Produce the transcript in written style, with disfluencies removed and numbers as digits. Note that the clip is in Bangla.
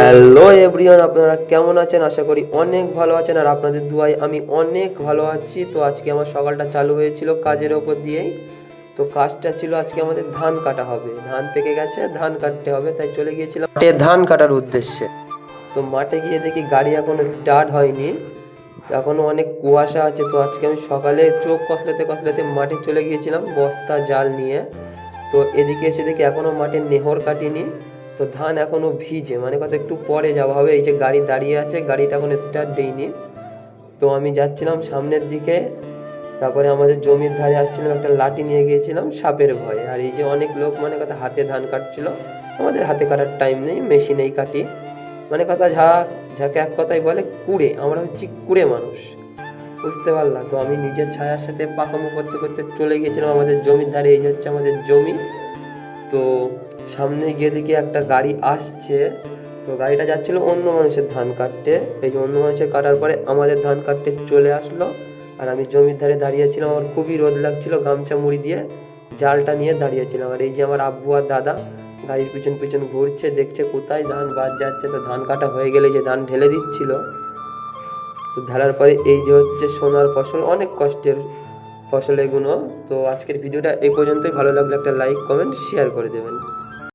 হ্যালো এভরিওয়ান, আপনারা কেমন আছেন? আশা করি অনেক ভালো আছেন। আর আপনাদের দুয়ায় আমি অনেক ভালো আছি। তো আজকে আমার সকালটা চালু হয়েছিল কাজের ওপর দিয়েই। তো কাজটা ছিল আজকে আমাদের ধান কাটা হবে, ধান পেকে গেছে, ধান কাটতে হবে, তাই চলে গিয়েছিলাম মাঠে ধান কাটার উদ্দেশ্যে। তো মাঠে গিয়ে দেখি গাড়ি এখনো স্টার্ট হয়নি, এখনো অনেক কুয়াশা আছে। তো আজকে আমি সকালে চোখ কসলাতে কসলাতে মাঠে চলে গিয়েছিলাম বস্তা জাল নিয়ে। তো এদিকে এসে দেখি এখনো মাঠে নেহর কাটিনি। তো ধান এখনো ভিজে, মানে কত একটু পরে যাওয়া হবে। এই যে গাড়ি দাঁড়িয়ে আছে, গাড়িটা এখনো স্টার্ট দেয়নি। তো আমি যাচ্ছিলাম সামনের দিকে, তারপরে আমাদের জমির ধারে আসছিলাম, একটা লাঠি নিয়ে গিয়েছিলাম সাপের ভয়ে। আর এই যে অনেক লোক মানে কথা হাতে ধান কাটছিল, আমাদের হাতে কাটার টাইম নেই, মেশিনেই কাটি। মানে কথা যাকে এক কথাই বলে কুড়ে, আমরা হচ্ছি কুড়ে মানুষ, বুঝতে পারলাম। তো আমি নিজের ছায়ার সাথে পাকামো করতে করতে চলে গিয়েছিলাম আমাদের জমির ধারে। এই যে হচ্ছে আমাদের জমি। তো সামনে গিয়ে দেখি একটা গাড়ি আসছে। তো গাড়িটা যাচ্ছিল অন্য মানুষের ধান কাটতে। এই যে অন্য মানুষের কাটার পরে আমাদের ধান কাটতে চলে আসলো। আর আমি জমির ধারে দাঁড়িয়েছিলাম, আমার খুবই রোদ লাগছিল, গামছা মুড়ি দিয়ে জালটা নিয়ে দাঁড়িয়েছিলাম। আর এই যে আমার আব্বু আর দাদা গাড়ির পিছন পিছন ঘুরছে, দেখছে কোথায় ধান বাদ যাচ্ছে। তো ধান কাটা হয়ে গেলে যে ধান ঢেলে দিচ্ছিল। তো ঢালার পরে এই যে হচ্ছে সোনার ফসল, অনেক কষ্টের ফসল এগুলো। তো আজকের ভিডিওটা এই পর্যন্তই। ভালো লাগলে একটা লাইক, কমেন্ট, শেয়ার করে দেবেন।